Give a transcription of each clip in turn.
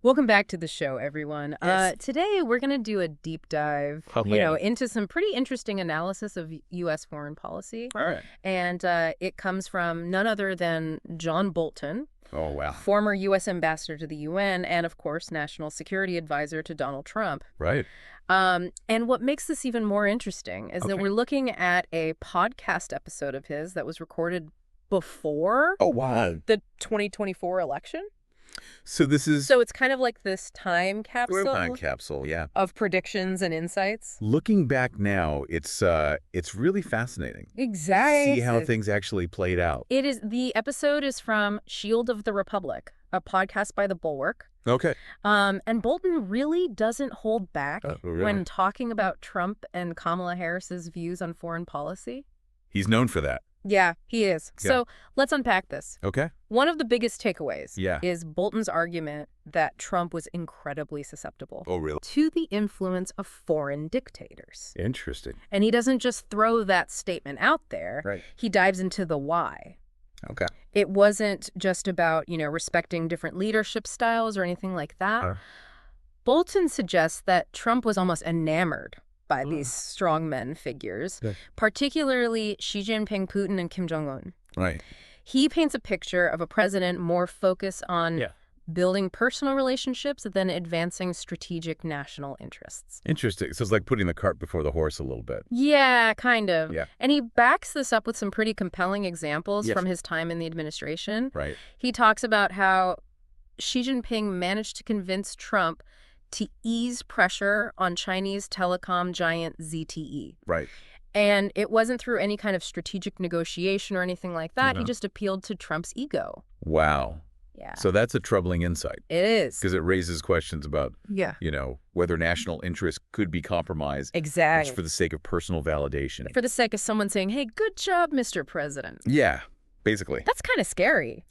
Welcome back to the show, everyone. Yes. Today, we're going to do a deep dive, Oh, yeah. into some pretty interesting analysis of U.S. foreign policy. All right. And it comes from none other than John Bolton, Oh, wow. former U.S. ambassador to the UN, and, of course, national security advisor to Donald Trump. Right. And what makes this even more interesting is that Okay. we're looking at a podcast episode of his that was recorded before Oh, wow. the 2024 election. So this is So it's kind of like this time time capsule capsule, yeah. of predictions and insights. Looking back now, it's really fascinating. Exactly. See how things actually played out. The episode is from Shield of the Republic, a podcast by The Bulwark. Okay. And Bolton really doesn't hold back really? when talking about Trump and Kamala Harris's views on foreign policy. He's known for that. Yeah, he is. Yeah. So let's unpack this. Okay. One of the biggest takeaways Yeah. is Bolton's argument that Trump was incredibly susceptible Oh, really? to the influence of foreign dictators. Interesting. And he doesn't just throw that statement out there. Right. He dives into the why. Okay. It wasn't just about, respecting different leadership styles or anything like that. Bolton suggests that Trump was almost enamored by these strongmen figures, Okay. particularly Xi Jinping, Putin, and Kim Jong-un. Right. He paints a picture of a president more focused on building personal relationships than advancing strategic national interests. Interesting. So it's like putting the cart before the horse a little bit. Yeah, kind of. Yeah. And he backs this up with some pretty compelling examples Yes. from his time in the administration. Right. He talks about how Xi Jinping managed to convince Trump to ease pressure on Chinese telecom giant ZTE. Right. And it wasn't through any kind of strategic negotiation or anything like that. No. He just appealed to Trump's ego. Wow. Yeah. So that's a troubling insight It is. because it raises questions about, Yeah. whether national interest could be compromised Exactly. for the sake of personal validation. For the sake of someone saying, hey, good job, Mr. President. Yeah, basically. That's kind of scary.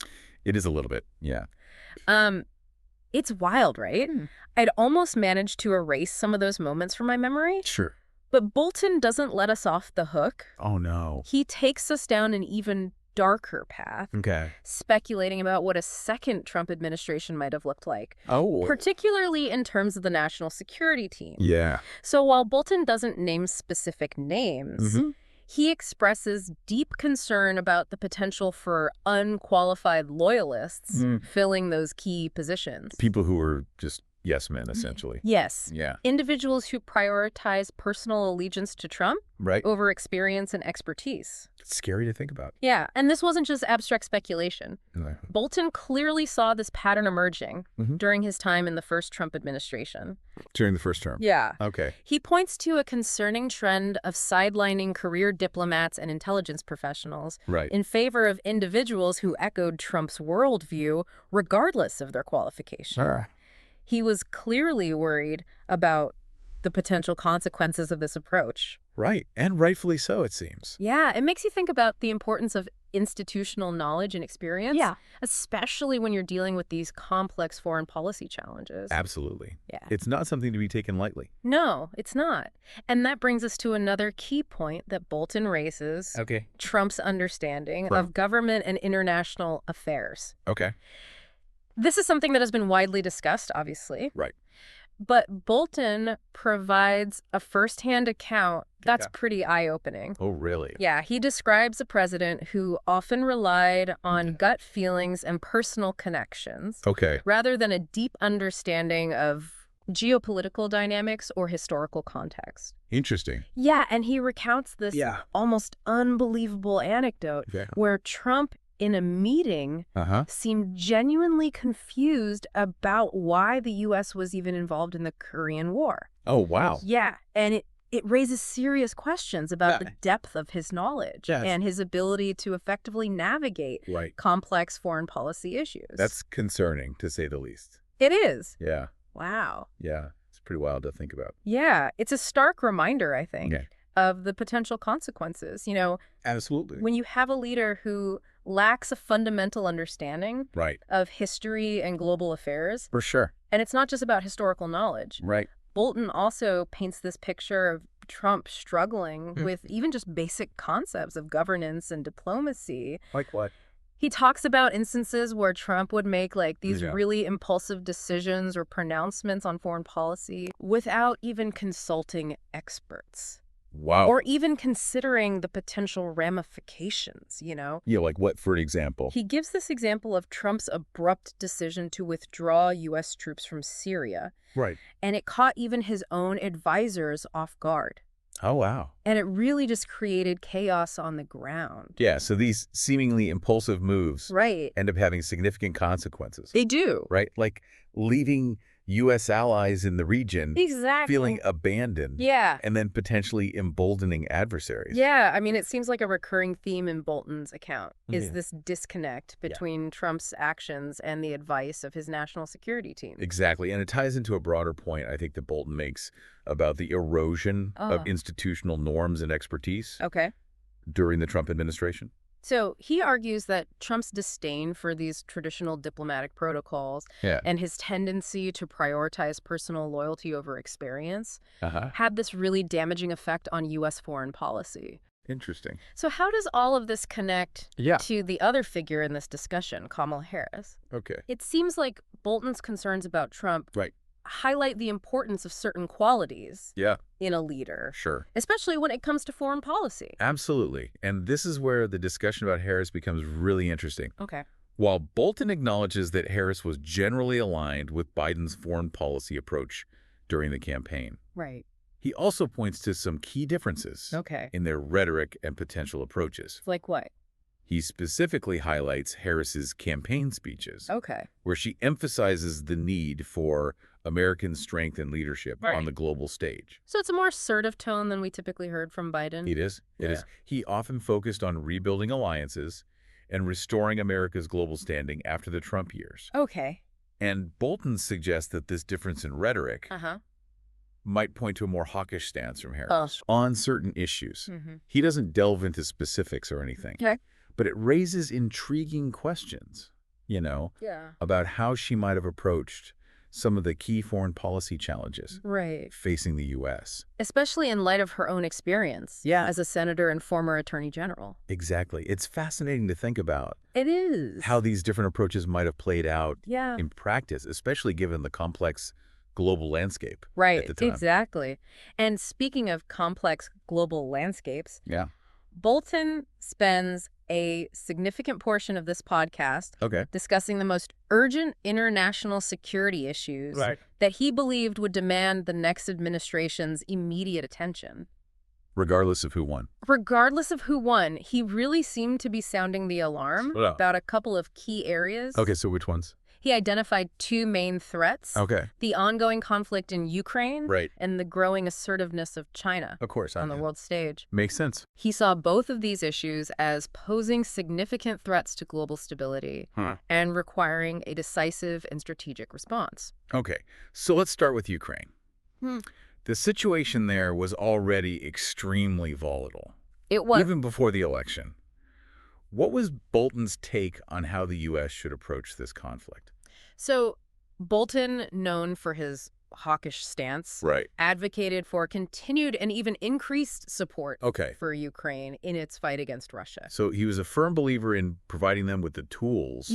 It is a little bit, yeah. It's wild, right? I'd almost managed to erase some of those moments from my memory, Sure. but Bolton doesn't let us off the hook. Oh, no. He takes us down an even darker path, Okay. speculating about what a second Trump administration might have looked like, Oh. particularly in terms of the national security team. Yeah. So while Bolton doesn't name specific names, he expresses deep concern about the potential for unqualified loyalists filling those key positions. People who are just yes men, essentially. Yes. Yeah. Individuals who prioritize personal allegiance to Trump Right? over experience and expertise. It's scary to think about. Yeah, and this wasn't just abstract speculation. Bolton clearly saw this pattern emerging during his time in the first Trump administration. During the first term. Yeah. Okay. He points to a concerning trend of sidelining career diplomats and intelligence professionals Right. in favor of individuals who echoed Trump's worldview, regardless of their qualification. He was clearly worried about the potential consequences of this approach. Right. And rightfully so, it seems. Yeah, it makes you think about the importance of institutional knowledge and experience. Yeah. Especially when you're dealing with these complex foreign policy challenges. Absolutely. Yeah. It's not something to be taken lightly. No, it's not. And that brings us to another key point that Bolton raises, Okay. Trump's understanding Right. of government and international affairs. Okay. This is something that has been widely discussed, obviously. Right. But Bolton provides a firsthand account that's pretty eye-opening. Oh, really? Yeah, he describes a president who often relied on gut feelings and personal connections Okay. rather than a deep understanding of geopolitical dynamics or historical context. Interesting. Yeah, and he recounts this Yeah. almost unbelievable anecdote Okay. where Trump, in a meeting, seemed genuinely confused about why the U.S. was even involved in the Korean War. Oh, wow. Yeah, and it raises serious questions about the Yeah. depth of his knowledge Yes. and his ability to effectively navigate Right. complex foreign policy issues. That's concerning, to say the least. It is. Yeah. Wow. Yeah. It's pretty wild to think about. Yeah, it's a stark reminder, I think, Okay. of the potential consequences. Absolutely. When you have a leader who lacks a fundamental understanding Right. of history and global affairs, For sure. and it's not just about historical knowledge. Right. Bolton also paints this picture of Trump struggling with even just basic concepts of governance and diplomacy. Like what? He talks about instances where Trump would make like these Yeah. really impulsive decisions or pronouncements on foreign policy without even consulting experts. Wow. Or even considering the potential ramifications, Yeah, like what, for example? He gives this example of Trump's abrupt decision to withdraw U.S. troops from Syria, Right. and it caught even his own advisors off guard. Oh, wow. And it really just created chaos on the ground. Yeah, so these seemingly impulsive moves Right. end up having significant consequences. They do. Right? Like leaving U.S. allies in the region Exactly. feeling abandoned. Yeah. And then potentially emboldening adversaries. Yeah, I mean, it seems like a recurring theme in Bolton's account is Yeah. this disconnect between Trump's actions and the advice of his national security team. Exactly. And it ties into a broader point, I think, that Bolton makes about the erosion of institutional norms and expertise Okay. during the Trump administration. So he argues that Trump's disdain for these traditional diplomatic protocols and his tendency to prioritize personal loyalty over experience had this really damaging effect on U.S. foreign policy. Interesting. So how does all of this connect to the other figure in this discussion, Kamala Harris? Okay. It seems like Bolton's concerns about Trump Right. highlight the importance of certain qualities Yeah. in a leader, Sure. especially when it comes to foreign policy. Absolutely. And this is where the discussion about Harris becomes really interesting. Okay. While Bolton acknowledges that Harris was generally aligned with Biden's foreign policy approach during the campaign, Right. he also points to some key differences Okay. in their rhetoric and potential approaches. Like what? He specifically highlights Harris's campaign speeches, Okay. where she emphasizes the need for American strength and leadership on the global stage. So it's a more assertive tone than we typically heard from Biden? It is. It is. He often focused on rebuilding alliances and restoring America's global standing after the Trump years. Okay. And Bolton suggests that this difference in rhetoric might point to a more hawkish stance from Harris on certain issues. He doesn't delve into specifics or anything, but it raises intriguing questions, about how she might have approached some of the key foreign policy challenges facing the U.S. Especially in light of her own experience as a senator and former attorney general. Exactly. It's fascinating to think about. It is. How these different approaches might have played out Yeah. in practice, especially given the complex global landscape Right, at the time. exactly. And speaking of complex global landscapes, Yeah. Bolton spends a significant portion of this podcast Okay. discussing the most urgent international security issues that he believed would demand the next administration's immediate attention. Regardless of who won. Regardless of who won, he really seemed to be sounding the alarm Yeah. about a couple of key areas. Okay, so which ones? He identified two main threats. Okay. The ongoing conflict in Ukraine Right. and the growing assertiveness of China Of course. on the world stage. Makes sense. He saw both of these issues as posing significant threats to global stability and requiring a decisive and strategic response. Okay, so let's start with Ukraine. The situation there was already extremely volatile, It was. even before the election. What was Bolton's take on how the U.S. should approach this conflict? So Bolton, known for his hawkish stance, advocated for continued and even increased support for Ukraine in its fight against Russia. So he was a firm believer in providing them with the tools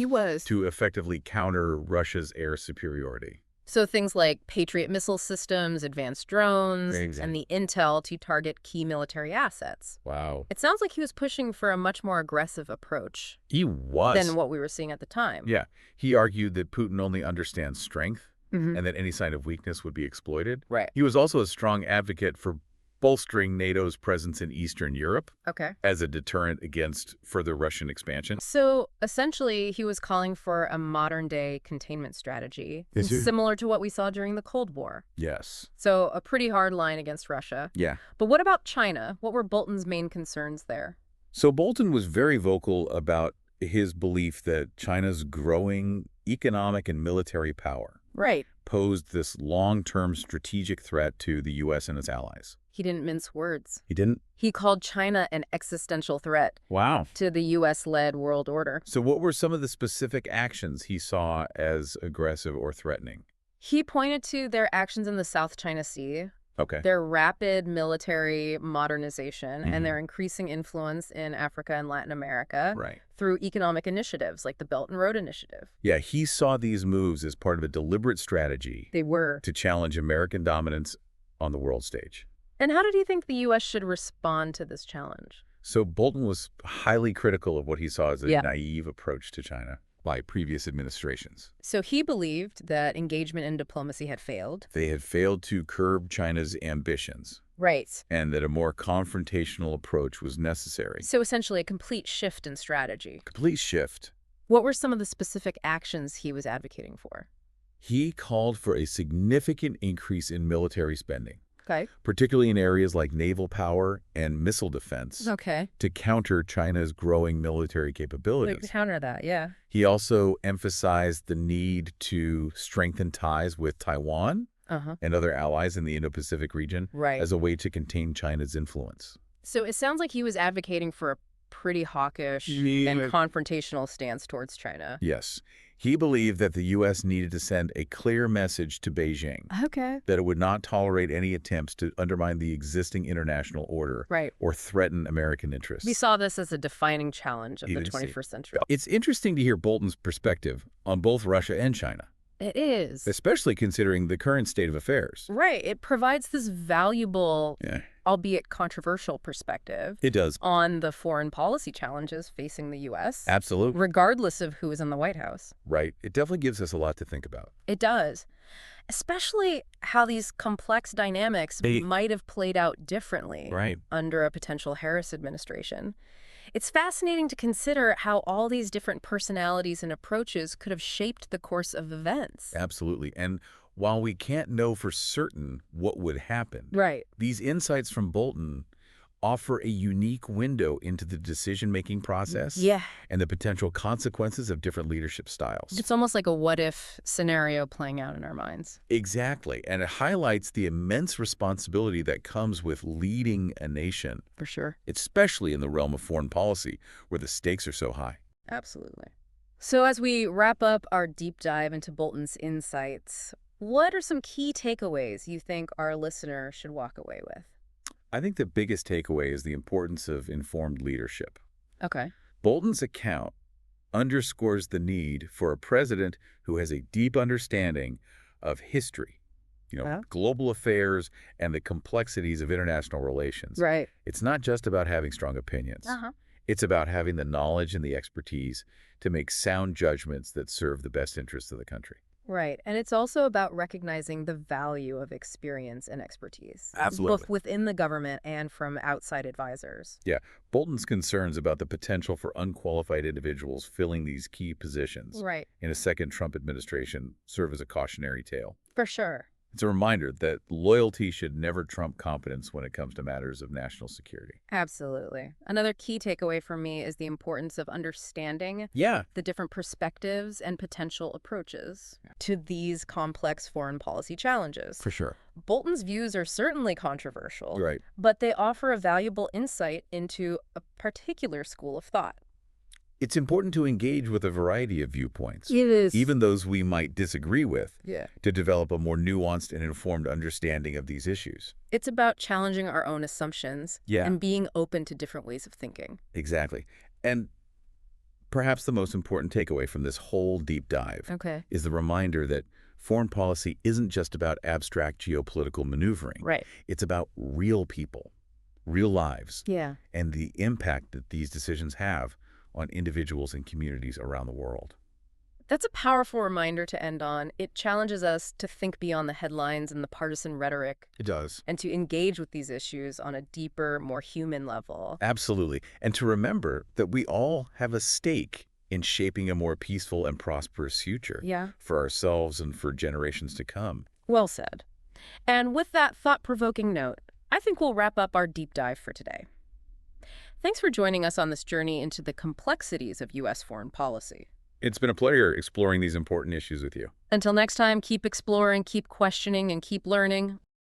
to effectively counter Russia's air superiority. So things like Patriot missile systems, advanced drones, and the intel to target key military assets. Wow. It sounds like he was pushing for a much more aggressive approach He was. than what we were seeing at the time. Yeah. He argued that Putin only understands strength and that any sign of weakness would be exploited. Right. He was also a strong advocate for bolstering NATO's presence in Eastern Europe as a deterrent against further Russian expansion. So essentially, he was calling for a modern-day containment strategy, similar to what we saw during the Cold War. Yes. So a pretty hard line against Russia. Yeah. But what about China? What were Bolton's main concerns there? So Bolton was very vocal about his belief that China's growing economic and military power posed this long-term strategic threat to the U.S. and its allies. He didn't mince words. He didn't? He called China an existential threat to the U.S.-led world order. So what were some of the specific actions he saw as aggressive or threatening? He pointed to their actions in the South China Sea, Okay. their rapid military modernization, and their increasing influence in Africa and Latin America through economic initiatives like the Belt and Road Initiative. Yeah, he saw these moves as part of a deliberate strategy They were. to challenge American dominance on the world stage. And how did he think the U.S. should respond to this challenge? So Bolton was highly critical of what he saw as a naive approach to China by previous administrations. So he believed that engagement in diplomacy had failed. They had failed to curb China's ambitions. Right. And that a more confrontational approach was necessary. So essentially a complete shift in strategy. Complete shift. What were some of the specific actions he was advocating for? He called for a significant increase in military spending. Okay. Particularly in areas like naval power and missile defense. Okay. To counter China's growing military capabilities. To counter that, yeah. He also emphasized the need to strengthen ties with Taiwan and other allies in the Indo-Pacific region as a way to contain China's influence. So it sounds like he was advocating for a pretty hawkish and confrontational stance towards China. Yes. He believed that the U.S. needed to send a clear message to Beijing that it would not tolerate any attempts to undermine the existing international order or threaten American interests. We saw this as a defining challenge of the 21st century. It's interesting to hear Bolton's perspective on both Russia and China. It is. Especially considering the current state of affairs. Right. It provides this valuable, albeit controversial perspective. It does. On the foreign policy challenges facing the U.S. Absolutely. Regardless of who is in the White House. Right. It definitely gives us a lot to think about. It does. Especially how these complex dynamics might have played out differently under a potential Harris administration. It's fascinating to consider how all these different personalities and approaches could have shaped the course of events. Absolutely. And while we can't know for certain what would happen, these insights from Bolton offer a unique window into the decision-making process and the potential consequences of different leadership styles. It's almost like a what-if scenario playing out in our minds. Exactly. And it highlights the immense responsibility that comes with leading a nation. For sure. Especially in the realm of foreign policy, where the stakes are so high. Absolutely. So as we wrap up our deep dive into Bolton's insights, what are some key takeaways you think our listener should walk away with? I think the biggest takeaway is the importance of informed leadership. Okay. Bolton's account underscores the need for a president who has a deep understanding of history, global affairs, and the complexities of international relations. Right. It's not just about having strong opinions. It's about having the knowledge and the expertise to make sound judgments that serve the best interests of the country. Right. And it's also about recognizing the value of experience and expertise. Absolutely. Both within the government and from outside advisors. Yeah. Bolton's concerns about the potential for unqualified individuals filling these key positions in a second Trump administration serve as a cautionary tale. For sure. It's a reminder that loyalty should never trump competence when it comes to matters of national security. Absolutely. Another key takeaway for me is the importance of understanding the different perspectives and potential approaches to these complex foreign policy challenges. For sure. Bolton's views are certainly controversial, Right. but they offer a valuable insight into a particular school of thought. It's important to engage with a variety of viewpoints, It is. even those we might disagree with, Yeah. to develop a more nuanced and informed understanding of these issues. It's about challenging our own assumptions and being open to different ways of thinking. Exactly. And perhaps the most important takeaway from this whole deep dive is the reminder that foreign policy isn't just about abstract geopolitical maneuvering. Right. It's about real people, real lives, Yeah. and the impact that these decisions have on individuals and communities around the world. That's a powerful reminder to end on. It challenges us to think beyond the headlines and the partisan rhetoric. It does. And to engage with these issues on a deeper, more human level. Absolutely. And to remember that we all have a stake in shaping a more peaceful and prosperous future for ourselves and for generations to come. Well said. And with that thought-provoking note, I think we'll wrap up our deep dive for today. Thanks for joining us on this journey into the complexities of U.S. foreign policy. It's been a pleasure exploring these important issues with you. Until next time, keep exploring, keep questioning, and keep learning.